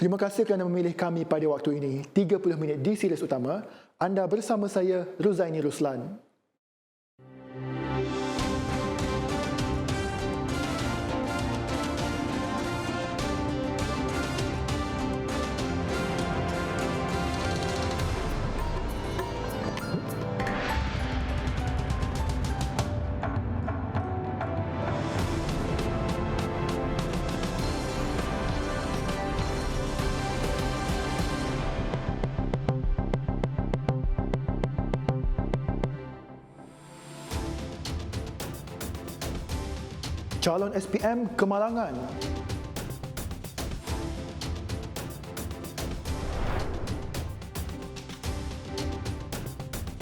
Terima kasih kerana memilih kami pada waktu ini. 30 minit di Sirius Utama. Anda bersama saya, Ruzaini Ruslan. Calon SPM kemalangan.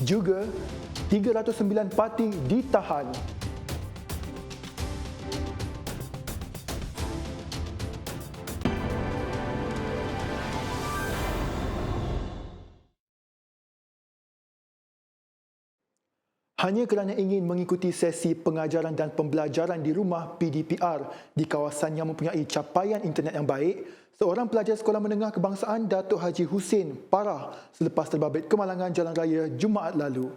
Juga 309 parti ditahan. Hanya kerana ingin mengikuti sesi pengajaran dan pembelajaran di rumah PDPR di kawasan yang mempunyai capaian internet yang baik, seorang pelajar sekolah menengah kebangsaan Datuk Haji Hussein parah selepas terbabit kemalangan jalan raya Jumaat lalu.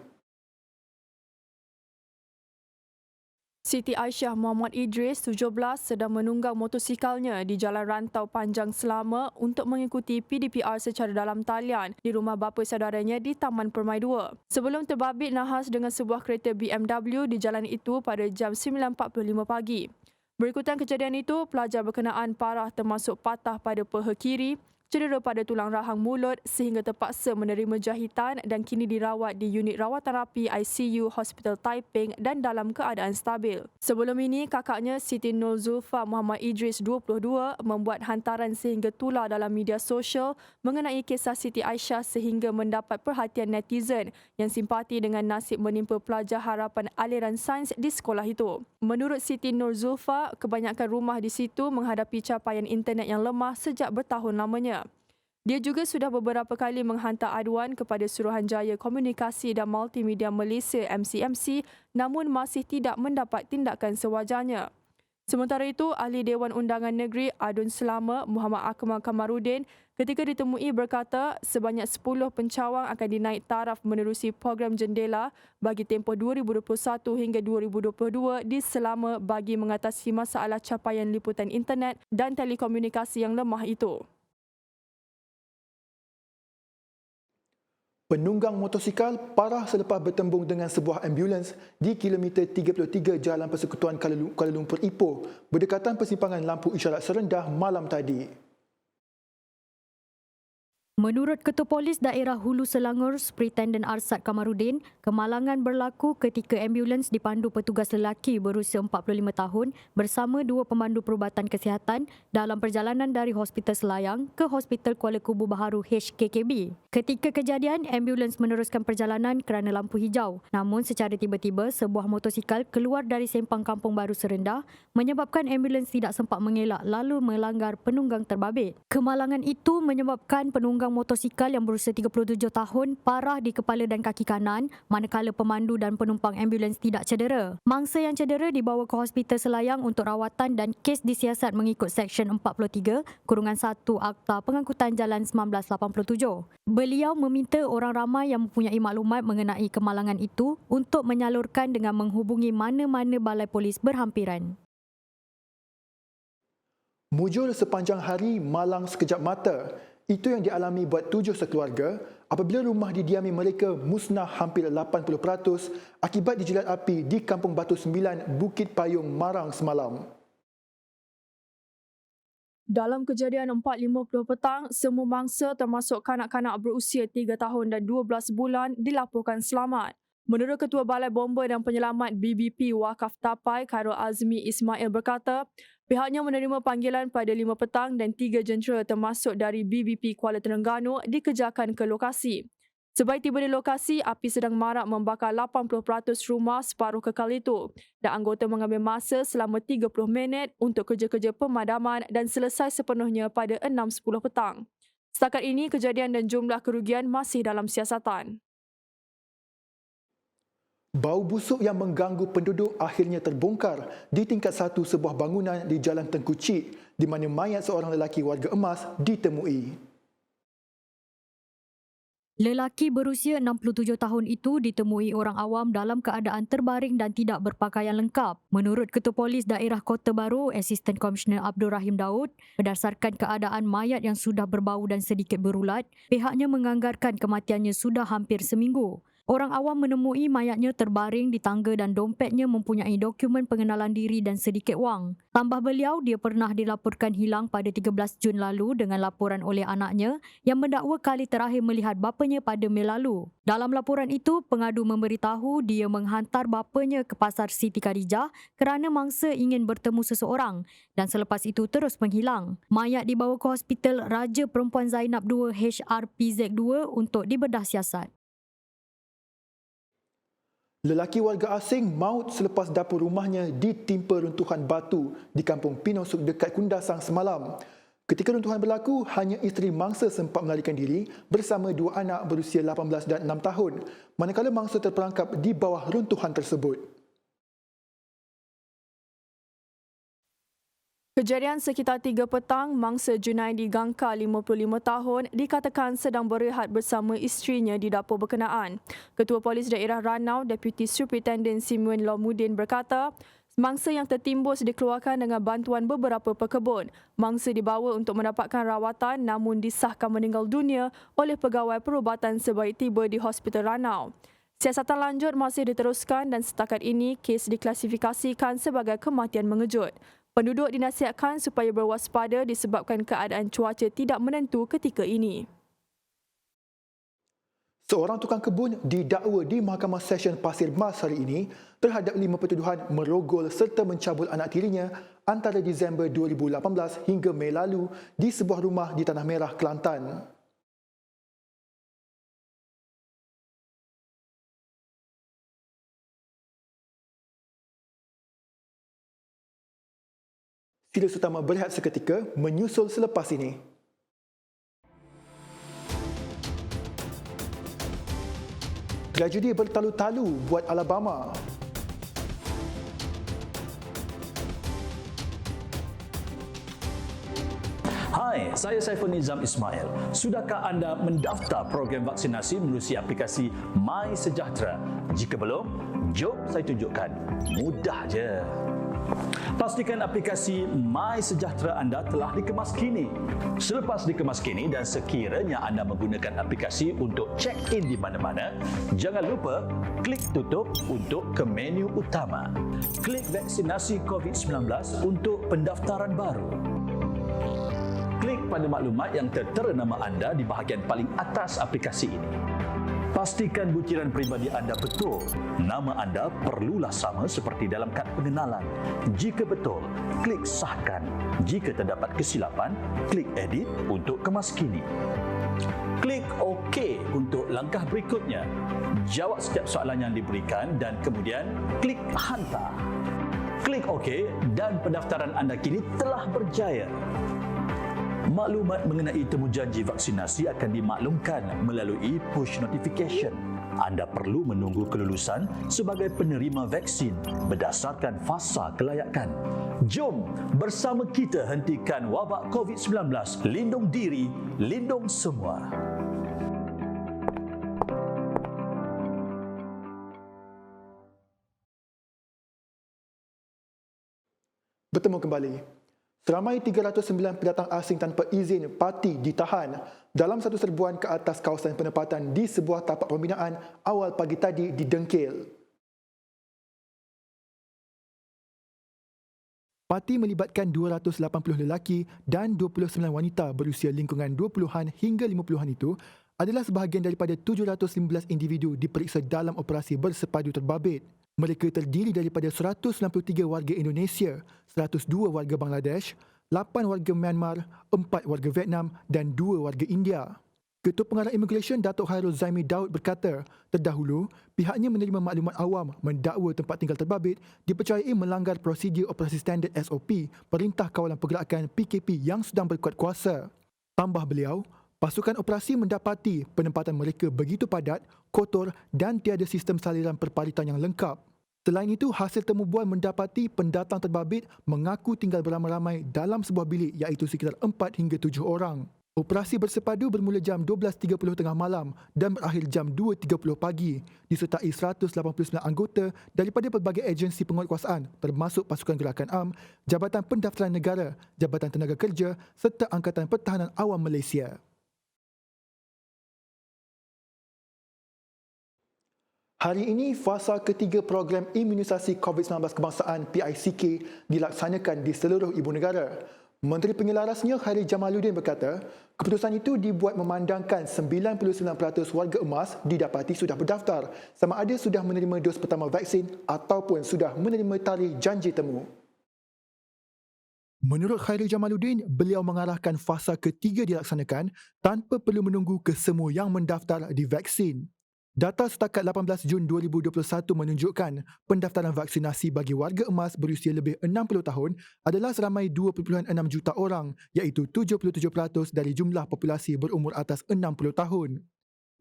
Siti Aisyah Muhammad Idris, 17, sedang menunggang motosikalnya di Jalan Rantau Panjang Selama untuk mengikuti PDPR secara dalam talian di rumah bapa saudaranya di Taman Permai 2. Sebelum terbabit nahas dengan sebuah kereta BMW di jalan itu pada jam 9.45 pagi. Berikutan kejadian itu, pelajar berkenaan parah termasuk patah pada peha kiri, cedera pada tulang rahang mulut sehingga terpaksa menerima jahitan dan kini dirawat di unit rawatan rapi ICU Hospital Taiping dan dalam keadaan stabil. Sebelum ini, kakaknya Siti Nur Zulfa Muhammad Idris, 22, membuat hantaran sehingga tular dalam media sosial mengenai kisah Siti Aisyah sehingga mendapat perhatian netizen yang simpati dengan nasib menimpa pelajar harapan aliran sains di sekolah itu. Menurut Siti Nur Zulfa, kebanyakan rumah di situ menghadapi capaian internet yang lemah sejak bertahun lamanya. Dia juga sudah beberapa kali menghantar aduan kepada Suruhanjaya Komunikasi dan Multimedia Malaysia MCMC namun masih tidak mendapat tindakan sewajarnya. Sementara itu, Ahli Dewan Undangan Negeri Adun Selama Muhammad Akmal Kamarudin ketika ditemui berkata sebanyak 10 pencawang akan dinaik taraf menerusi program jendela bagi tempoh 2021 hingga 2022 di Selama bagi mengatasi masalah capaian liputan internet dan telekomunikasi yang lemah itu. Penunggang motosikal parah selepas bertembung dengan sebuah ambulans di kilometer 33 Jalan Persekutuan Kuala Lumpur Ipoh berdekatan persimpangan lampu isyarat serendah malam tadi. Menurut Ketua Polis Daerah Hulu Selangor, Superintendent Arsad Kamarudin, kemalangan berlaku ketika ambulans dipandu petugas lelaki berusia 45 tahun bersama dua pemandu perubatan kesihatan dalam perjalanan dari Hospital Selayang ke Hospital Kuala Kubu Baharu HKKB. Ketika kejadian, ambulans meneruskan perjalanan kerana lampu hijau. Namun secara tiba-tiba, sebuah motosikal keluar dari sempang Kampung Baru Serendah menyebabkan ambulans tidak sempat mengelak lalu melanggar penunggang terbabit. Kemalangan itu menyebabkan penunggang motosikal yang berusia 37 tahun parah di kepala dan kaki kanan manakala pemandu dan penumpang ambulans tidak cedera. Mangsa yang cedera dibawa ke Hospital Selayang untuk rawatan dan kes disiasat mengikut Seksyen 43/1 Akta Pengangkutan Jalan 1987. Beliau meminta orang ramai yang mempunyai maklumat mengenai kemalangan itu untuk menyalurkan dengan menghubungi mana-mana balai polis berhampiran. Mujur sepanjang hari malang sekejap mata. Itu yang dialami buat 7 sekeluarga apabila rumah didiami mereka musnah hampir 80% akibat dijilat api di Kampung Batu 9, Bukit Payung, Marang semalam. Dalam kejadian 4.50 petang, semua mangsa termasuk kanak-kanak berusia 3 tahun dan 12 bulan dilaporkan selamat. Menurut Ketua Balai Bomba dan Penyelamat BBP Wakaf Tapai, Khairul Azmi Ismail berkata, pihaknya menerima panggilan pada 5 petang dan 3 jentera termasuk dari BBP Kuala Terengganu dikejarkan ke lokasi. Sebaik tiba di lokasi, api sedang marak membakar 80% rumah separuh kekal itu dan anggota mengambil masa selama 30 minit untuk kerja-kerja pemadaman dan selesai sepenuhnya pada 6.10 petang. Setakat ini, kejadian dan jumlah kerugian masih dalam siasatan. Bau busuk yang mengganggu penduduk akhirnya terbongkar di tingkat 1 sebuah bangunan di Jalan Tengku Cik di mana mayat seorang lelaki warga emas ditemui. Lelaki berusia 67 tahun itu ditemui orang awam dalam keadaan terbaring dan tidak berpakaian lengkap. Menurut Ketua Polis Daerah Kota Baru, Asisten Komisioner Abdul Rahim Daud, berdasarkan keadaan mayat yang sudah berbau dan sedikit berulat, pihaknya menganggarkan kematiannya sudah hampir seminggu. Orang awam menemui mayatnya terbaring di tangga dan dompetnya mempunyai dokumen pengenalan diri dan sedikit wang. Tambah beliau, dia pernah dilaporkan hilang pada 13 Jun lalu dengan laporan oleh anaknya yang mendakwa kali terakhir melihat bapanya pada Mei lalu. Dalam laporan itu, pengadu memberitahu dia menghantar bapanya ke Pasar Siti Khadijah kerana mangsa ingin bertemu seseorang dan selepas itu terus menghilang. Mayat dibawa ke Hospital Raja Perempuan Zainab II HRPZ2 untuk dibedah siasat. Lelaki warga asing maut selepas dapur rumahnya ditimpa runtuhan batu di Kampung Pinosuk dekat Kundasang semalam. Ketika runtuhan berlaku, hanya isteri mangsa sempat melarikan diri bersama dua anak berusia 18 dan 6 tahun, manakala mangsa terperangkap di bawah runtuhan tersebut. Kejadian sekitar 3 petang, mangsa Junaidi Gangka 55 tahun dikatakan sedang berehat bersama isterinya di dapur berkenaan. Ketua Polis Daerah Ranau, Deputi Superintendent Simeon Lomudin berkata, mangsa yang tertimbus dikeluarkan dengan bantuan beberapa pekebun. Mangsa dibawa untuk mendapatkan rawatan namun disahkan meninggal dunia oleh pegawai perubatan sebaik tiba di Hospital Ranau. Siasatan lanjut masih diteruskan dan setakat ini kes diklasifikasikan sebagai kematian mengejut. Penduduk dinasihatkan supaya berwaspada disebabkan keadaan cuaca tidak menentu ketika ini. Seorang tukang kebun didakwa di Mahkamah Session Pasir Mas hari ini terhadap 5 pertuduhan merogol serta mencabul anak tirinya antara Disember 2018 hingga Mei lalu di sebuah rumah di Tanah Merah, Kelantan. Serius utama berehat seketika menyusul selepas ini. Tragedi bertalu-talu buat Alabama. Hai, saya Saiful Nizam Ismail. Sudahkah anda mendaftar program vaksinasi melalui aplikasi My Sejahtera? Jika belum, jom saya tunjukkan. Mudah je. Pastikan aplikasi My Sejahtera anda telah dikemas kini. Selepas dikemas kini dan sekiranya anda menggunakan aplikasi untuk check-in di mana-mana, jangan lupa klik tutup untuk ke menu utama. Klik vaksinasi COVID-19 untuk pendaftaran baru. Klik pada maklumat yang tertera nama anda di bahagian paling atas aplikasi ini. Pastikan butiran peribadi anda betul. Nama anda perlulah sama seperti dalam kad pengenalan. Jika betul, klik sahkan. Jika terdapat kesilapan, klik edit untuk kemaskini. Klik OK untuk langkah berikutnya. Jawab setiap soalan yang diberikan dan kemudian klik hantar. Klik OK dan pendaftaran anda kini telah berjaya. Maklumat mengenai temujanji vaksinasi akan dimaklumkan melalui push notification. Anda perlu menunggu kelulusan sebagai penerima vaksin berdasarkan fasa kelayakan. Jom bersama kita hentikan wabak COVID-19. Lindung diri, lindung semua. Bertemu kembali. Seramai 309 pendatang asing tanpa izin parti ditahan dalam satu serbuan ke atas kawasan penempatan di sebuah tapak pembinaan awal pagi tadi di Dengkil. Parti melibatkan 280 lelaki dan 29 wanita berusia lingkungan 20-an hingga 50-an itu adalah sebahagian daripada 715 individu diperiksa dalam operasi bersepadu terbabit. Mereka terdiri daripada 193 warga Indonesia, 102 warga Bangladesh, 8 warga Myanmar, 4 warga Vietnam dan 2 warga India. Ketua Pengarah Immigration Datuk Khairul Zaimi Daud berkata, terdahulu pihaknya menerima maklumat awam mendakwa tempat tinggal terbabit dipercayai melanggar prosedur operasi standard SOP Perintah Kawalan Pergerakan PKP yang sedang berkuat kuasa. Tambah beliau, Pasukan operasi mendapati penempatan mereka begitu padat, kotor dan tiada sistem saliran perpalitan yang lengkap. Selain itu, hasil temu bual mendapati pendatang terbabit mengaku tinggal beramai-ramai dalam sebuah bilik iaitu sekitar 4 hingga 7 orang. Operasi bersepadu bermula jam 12.30 tengah malam dan berakhir jam 2.30 pagi, disertai 189 anggota daripada pelbagai agensi penguatkuasaan termasuk Pasukan Gerakan Am, Jabatan Pendaftaran Negara, Jabatan Tenaga Kerja serta Angkatan Pertahanan Awam Malaysia. Hari ini, fasa ketiga program imunisasi COVID-19 kebangsaan PICK dilaksanakan di seluruh ibu negara. Menteri Penyelarasnya Khairi Jamaluddin berkata, keputusan itu dibuat memandangkan 99% warga emas didapati sudah berdaftar sama ada sudah menerima dos pertama vaksin ataupun sudah menerima tarikh janji temu. Menurut Khairi Jamaluddin, beliau mengarahkan fasa ketiga dilaksanakan tanpa perlu menunggu kesemua yang mendaftar divaksin. Data setakat 18 Jun 2021 menunjukkan pendaftaran vaksinasi bagi warga emas berusia lebih 60 tahun adalah seramai 2.6 juta orang iaitu 77% dari jumlah populasi berumur atas 60 tahun.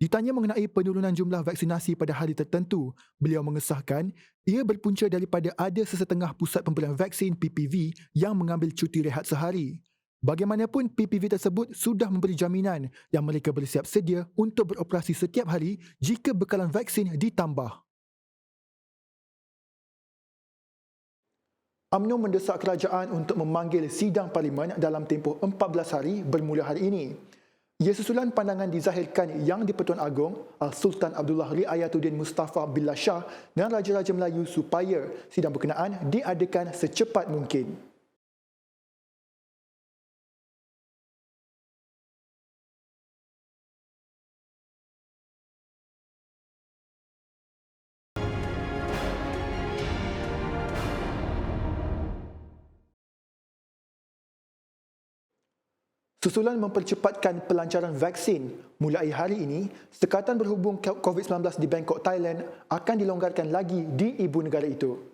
Ditanya mengenai penurunan jumlah vaksinasi pada hari tertentu, beliau mengesahkan ia berpunca daripada ada sesetengah pusat pembelian vaksin PPV yang mengambil cuti rehat sehari. Bagaimanapun, PPV tersebut sudah memberi jaminan yang mereka bersiap sedia untuk beroperasi setiap hari jika bekalan vaksin ditambah. UMNO mendesak kerajaan untuk memanggil sidang parlimen dalam tempoh 14 hari bermula hari ini. Ia susulan pandangan dizahirkan Yang di-Pertuan Agong Sultan Abdullah Riayatuddin Mustafa Billah Shah dan Raja-Raja Melayu supaya sidang berkenaan diadakan secepat mungkin. Susulan mempercepatkan pelancaran vaksin, mulai hari ini, sekatan berhubung COVID-19 di Bangkok, Thailand akan dilonggarkan lagi di ibu negara itu.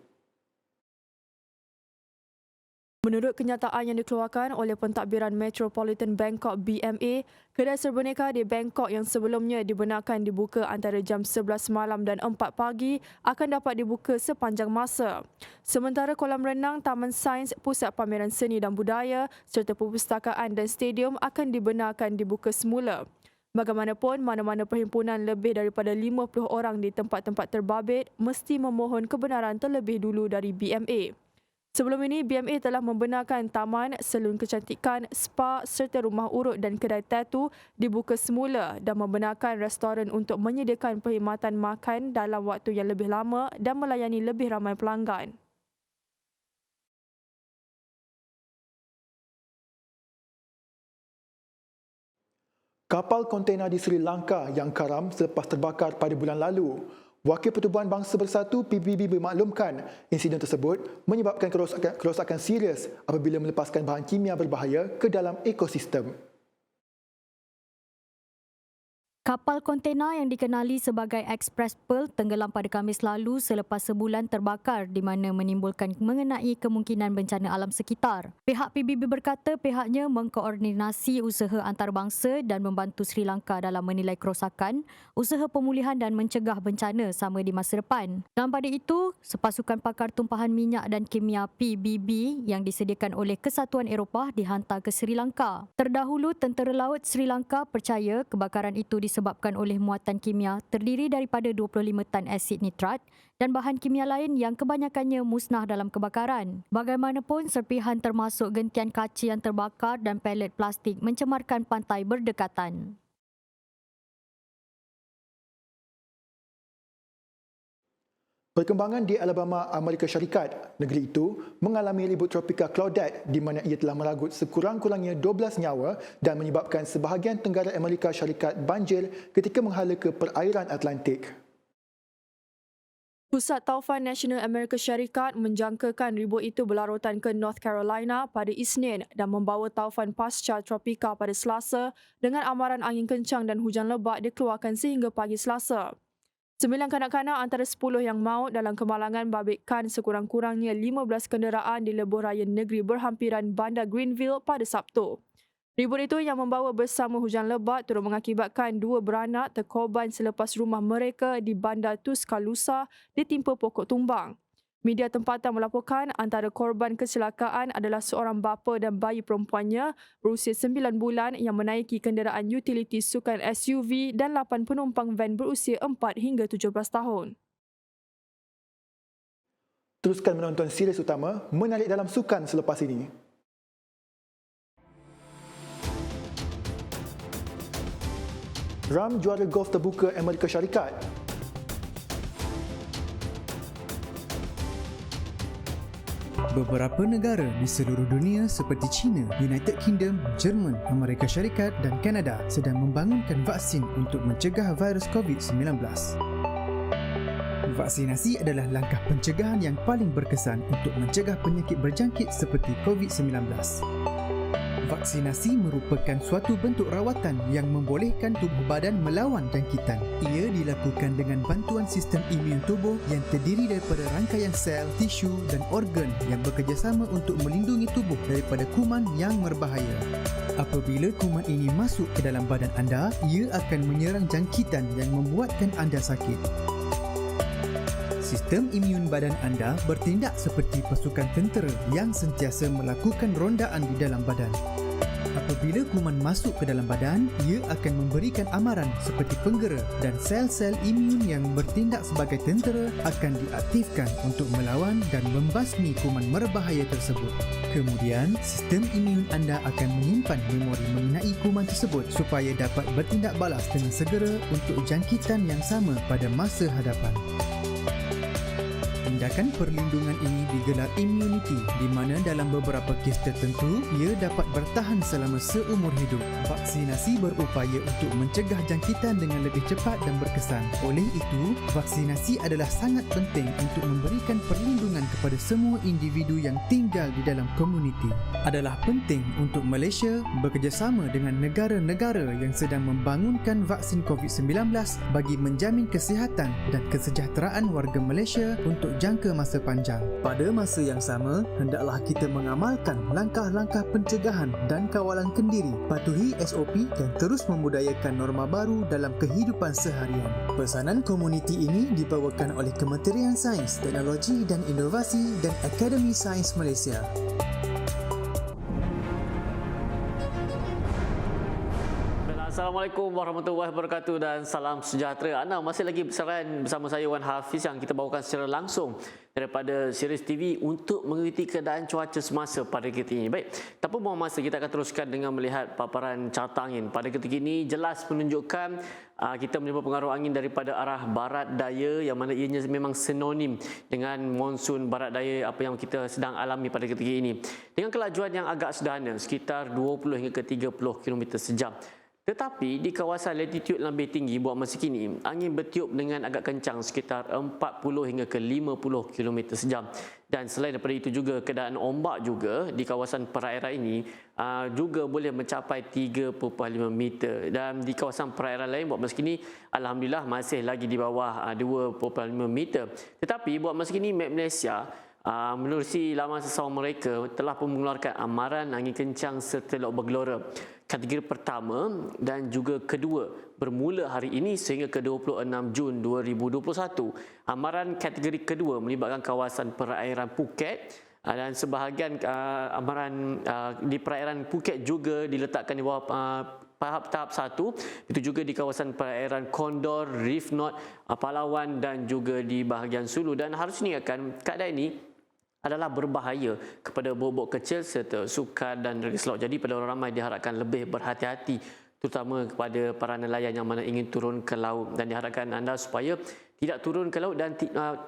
Menurut kenyataan yang dikeluarkan oleh Pentadbiran Metropolitan Bangkok BMA, kedai serboneka di Bangkok yang sebelumnya dibenarkan dibuka antara jam 11 malam dan 4 pagi akan dapat dibuka sepanjang masa. Sementara kolam renang, Taman Sains, Pusat Pameran Seni dan Budaya serta perpustakaan dan stadium akan dibenarkan dibuka semula. Bagaimanapun, mana-mana perhimpunan lebih daripada 50 orang di tempat-tempat terbabit mesti memohon kebenaran terlebih dulu dari BMA. Sebelum ini, BMA telah membenarkan taman, salon kecantikan, spa serta rumah urut dan kedai tatu dibuka semula dan membenarkan restoran untuk menyediakan perkhidmatan makan dalam waktu yang lebih lama dan melayani lebih ramai pelanggan. Kapal kontena di Sri Lanka yang karam selepas terbakar pada bulan lalu. Wakil Pertubuhan Bangsa Bersatu PBB memaklumkan insiden tersebut menyebabkan kerosakan serius apabila melepaskan bahan kimia berbahaya ke dalam ekosistem. Kapal kontena yang dikenali sebagai Express Pearl tenggelam pada Khamis lalu selepas sebulan terbakar di mana menimbulkan mengenai kemungkinan bencana alam sekitar. Pihak PBB berkata pihaknya mengkoordinasi usaha antarabangsa dan membantu Sri Lanka dalam menilai kerosakan, usaha pemulihan dan mencegah bencana sama di masa depan. Dan pada itu, sepasukan pakar tumpahan minyak dan kimia PBB yang disediakan oleh Kesatuan Eropah dihantar ke Sri Lanka. Terdahulu, Tentera Laut Sri Lanka percaya kebakaran itu disebabkan oleh muatan kimia terdiri daripada 25 tan asid nitrat dan bahan kimia lain yang kebanyakannya musnah dalam kebakaran. Bagaimanapun, serpihan termasuk gentian kaca yang terbakar dan pelet plastik mencemarkan pantai berdekatan. Perkembangan di Alabama, Amerika Syarikat, negeri itu mengalami ribut tropika Claudette di mana ia telah meragut sekurang-kurangnya 12 nyawa dan menyebabkan sebahagian tenggara Amerika Syarikat banjir ketika menghala ke perairan Atlantik. Pusat Taufan Nasional Amerika Syarikat menjangkakan ribut itu berlarutan ke North Carolina pada Isnin dan membawa taufan pasca tropika pada Selasa dengan amaran angin kencang dan hujan lebat dikeluarkan sehingga pagi Selasa. 9 kanak-kanak antara 10 yang maut dalam kemalangan babitkan sekurang-kurangnya 15 kenderaan di lebuh raya negeri berhampiran Bandar Greenville pada Sabtu. Ribut itu yang membawa bersama hujan lebat turut mengakibatkan 2 beranak terkorban selepas rumah mereka di Bandar Tuscaloosa ditimpa pokok tumbang. Media tempatan melaporkan antara korban kecelakaan adalah seorang bapa dan bayi perempuannya berusia 9 bulan yang menaiki kenderaan utility sukan SUV dan 8 penumpang van berusia 4 hingga 17 tahun. Teruskan menonton series utama Menarik dalam Sukan selepas ini. Ram juara golf terbuka Amerika Syarikat. Beberapa negara di seluruh dunia seperti China, United Kingdom, Jerman, Amerika Syarikat dan Kanada sedang membangunkan vaksin untuk mencegah virus COVID-19. Vaksinasi adalah langkah pencegahan yang paling berkesan untuk mencegah penyakit berjangkit seperti COVID-19. Vaksinasi merupakan suatu bentuk rawatan yang membolehkan tubuh badan melawan jangkitan. Ia dilakukan dengan bantuan sistem imun tubuh yang terdiri daripada rangkaian sel, tisu dan organ yang bekerjasama untuk melindungi tubuh daripada kuman yang berbahaya. Apabila kuman ini masuk ke dalam badan anda, ia akan menyerang jangkitan yang membuatkan anda sakit. Sistem imun badan anda bertindak seperti pasukan tentera yang sentiasa melakukan rondaan di dalam badan. Apabila kuman masuk ke dalam badan, ia akan memberikan amaran seperti penggera dan sel-sel imun yang bertindak sebagai tentera akan diaktifkan untuk melawan dan membasmi kuman berbahaya tersebut. Kemudian, sistem imun anda akan menyimpan memori mengenai kuman tersebut supaya dapat bertindak balas dengan segera untuk jangkitan yang sama pada masa hadapan. Tindakan perlindungan ini digelar immunity di mana dalam beberapa kes tertentu ia dapat bertahan selama seumur hidup. Vaksinasi berupaya untuk mencegah jangkitan dengan lebih cepat dan berkesan. Oleh itu, vaksinasi adalah sangat penting untuk memberikan perlindungan kepada semua individu yang tinggal di dalam komuniti. Adalah penting untuk Malaysia bekerjasama dengan negara-negara yang sedang membangunkan vaksin COVID-19 bagi menjamin kesihatan dan kesejahteraan warga Malaysia untuk jangka masa panjang. Pada masa yang sama, hendaklah kita mengamalkan langkah-langkah pencegahan dan kawalan kendiri, patuhi SOP dan terus membudayakan norma baru dalam kehidupan seharian. Pesanan komuniti ini dibawakan oleh Kementerian Sains, Teknologi dan Inovasi dan Akademi Sains Malaysia. Assalamualaikum warahmatullahi wabarakatuh dan salam sejahtera. Anda masih lagi bersama saya Wan Hafiz yang kita bawakan secara langsung daripada series TV untuk mengikuti keadaan cuaca semasa pada ketika ini. Baik, tanpa buang masa kita akan teruskan dengan melihat paparan carta angin. Pada ketika ini jelas menunjukkan kita menerima pengaruh angin daripada arah barat daya yang mana ianya memang sinonim dengan monsun barat daya apa yang kita sedang alami pada ketika ini. Dengan kelajuan yang agak sederhana sekitar 20 hingga ke 30 km sejam. Tetapi di kawasan latitude lebih tinggi buat masa kini, angin bertiup dengan agak kencang sekitar 40 hingga ke 50 km sejam. Dan selain daripada itu juga keadaan ombak juga di kawasan perairan ini juga boleh mencapai 3.5 meter. Dan di kawasan perairan lain buat masa kini, alhamdulillah masih lagi di bawah 2.5 meter. Tetapi buat masa kini Met Malaysia menerusi laman sesama mereka telah pun mengeluarkan amaran angin kencang serta laut bergelora. Kategori pertama dan juga kedua bermula hari ini sehingga ke 26 Jun 2021. Amaran kategori kedua melibatkan kawasan perairan Phuket dan sebahagian amaran di perairan Phuket juga diletakkan di bawah tahap 1, itu juga di kawasan perairan Condor, Reef North, Palawan dan juga di bahagian Sulu. Dan harus diingatkan keadaan ini adalah berbahaya kepada bobok kecil serta sukan dan regi laut. Jadi pada orang ramai diharapkan lebih berhati-hati terutama kepada para nelayan yang mana ingin turun ke laut, dan diharapkan anda supaya tidak turun ke laut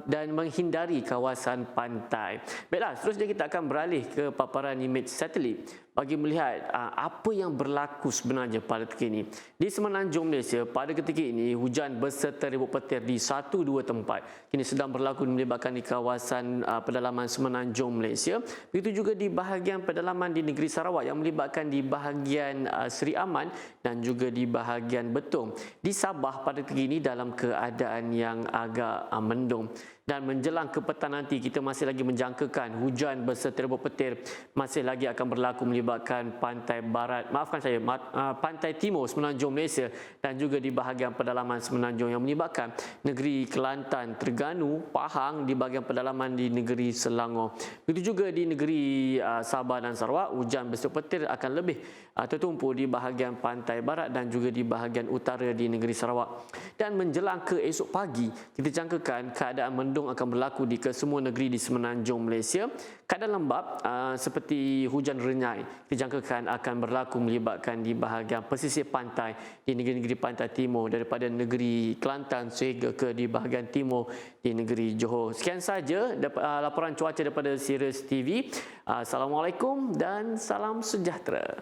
dan menghindari kawasan pantai. Baiklah, seterusnya kita akan beralih ke paparan imej satelit bagi melihat apa yang berlaku sebenarnya pada ketika ini. Di Semenanjung Malaysia pada ketika ini hujan berserta ribut petir di 1-2 tempat kini sedang berlaku melibatkan di kawasan pedalaman Semenanjung Malaysia. Begitu juga di bahagian pedalaman di negeri Sarawak yang melibatkan di bahagian Seri Aman dan juga di bahagian Betong. Di Sabah pada ketika ini dalam keadaan yang agak mendung. Dan menjelang ke petang nanti, kita masih lagi menjangkakan hujan berserta rebut petir masih lagi akan berlaku melibatkan pantai barat, pantai timur semenanjung Malaysia dan juga di bahagian pedalaman semenanjung yang melibatkan negeri Kelantan, Terengganu, Pahang di bahagian pedalaman di negeri Selangor. Begitu juga di negeri Sabah dan Sarawak, hujan berserta petir akan lebih tertumpu di bahagian pantai barat dan juga di bahagian utara di negeri Sarawak. Dan menjelang ke esok pagi, kita jangkakan keadaan mendung akan berlaku di kesemua negeri di semenanjung Malaysia. Keadaan lembap seperti hujan renyai dijangkakan akan berlaku melibatkan di bahagian pesisir pantai di negeri-negeri pantai timur daripada negeri Kelantan sehingga ke di bahagian timur di negeri Johor. Sekian saja laporan cuaca daripada Sirius TV. Assalamualaikum dan salam sejahtera.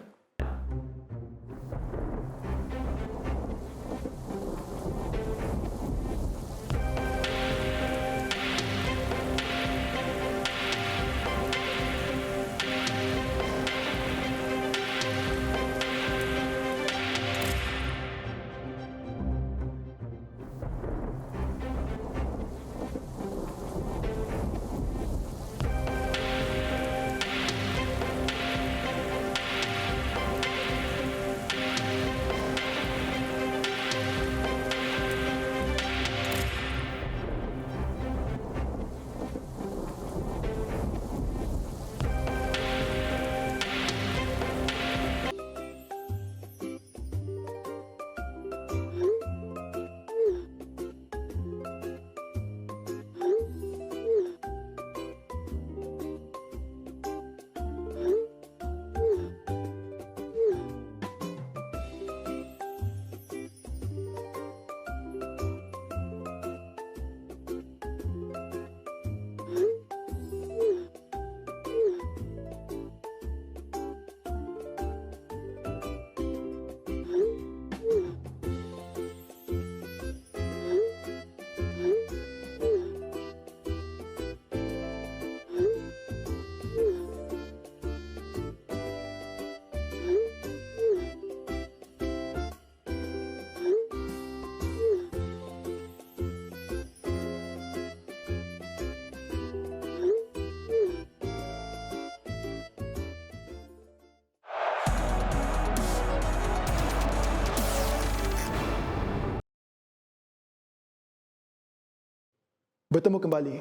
Bertemu kembali.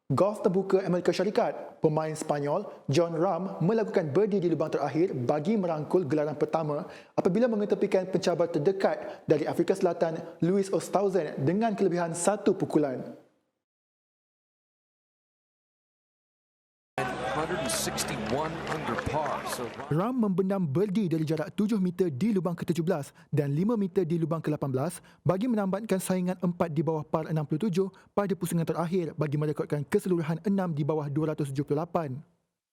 Golf terbuka Amerika Syarikat, pemain Spanyol Jon Rahm melakukan birdie di lubang terakhir bagi merangkul gelaran pertama apabila mengetepikan pencabar terdekat dari Afrika Selatan Louis Oosthuizen dengan kelebihan 1 pukulan. 161 under par. Rahm membendam birdie dari jarak 7 meter di lubang ke-17 dan 5 meter di lubang ke-18 bagi menambatkan saingan 4 di bawah par 67 pada pusingan terakhir bagi merekodkan keseluruhan 6 di bawah 278.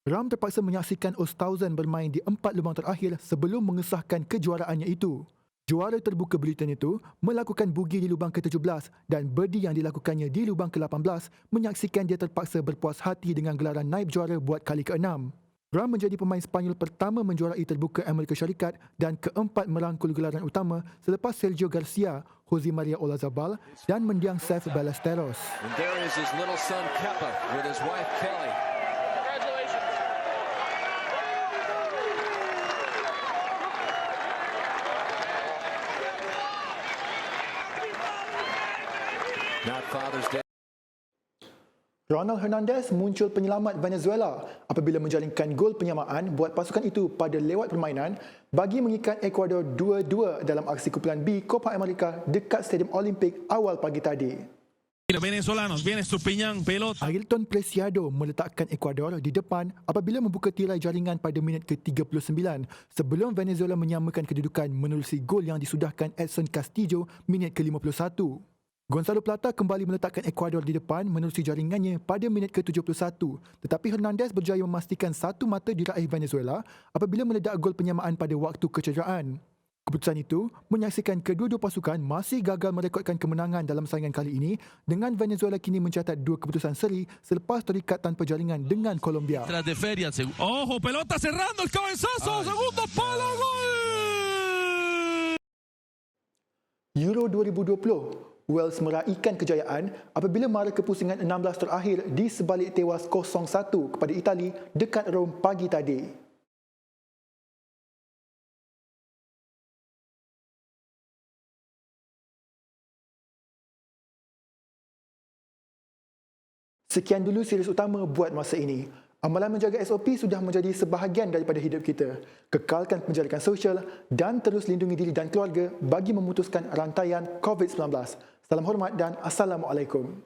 Rahm terpaksa menyaksikan Oosthuizen bermain di 4 lubang terakhir sebelum mengesahkan kejuaraannya itu. Juara terbuka Britain itu melakukan bugi di lubang ke-17 dan birdie yang dilakukannya di lubang ke-18 menyaksikan dia terpaksa berpuas hati dengan gelaran naib juara buat kali ke-6. Rahm menjadi pemain Spanyol pertama menjuarai terbuka Amerika Syarikat dan keempat merangkul gelaran utama selepas Sergio Garcia, Jose Maria Olazabal dan mendiang Sef Ballesteros. And there is his little son Kepa with his wife Kelly. Not Father's Day. Ronald Hernandez muncul penyelamat Venezuela apabila menjaringkan gol penyamaan buat pasukan itu pada lewat permainan bagi mengikat Ecuador 2-2 dalam aksi kumpulan B Copa America dekat Stadium Olimpik awal pagi tadi. Venezolanos, viene Estupiñán, pelota. Ayrton Preciado meletakkan Ecuador di depan apabila membuka tirai jaringan pada minit ke-39 sebelum Venezuela menyamakan kedudukan menerusi gol yang disudahkan Edson Castillo minit ke-51. Gonzalo Plata kembali meletakkan Ecuador di depan menerusi jaringannya pada minit ke-71 tetapi Hernandez berjaya memastikan satu mata diraih Venezuela apabila meledak gol penyamaan pada waktu kecederaan. Keputusan itu menyaksikan kedua-dua pasukan masih gagal merekodkan kemenangan dalam saingan kali ini dengan Venezuela kini mencatat 2 keputusan seri selepas terikat tanpa jaringan dengan Colombia. Tras de feria, ojo, pelota cerrando el cabezazo, segundo palo, gol. Euro 2020, Wales meraihkan kejayaan apabila mara kepusingan 16 terakhir di sebalik tewas 0-1 kepada Itali dekat Rom pagi tadi. Sekian dulu series utama buat masa ini. Amalan menjaga SOP sudah menjadi sebahagian daripada hidup kita. Kekalkan penjarakan sosial dan terus lindungi diri dan keluarga bagi memutuskan rantaian COVID-19. Salam hormat dan Assalamualaikum.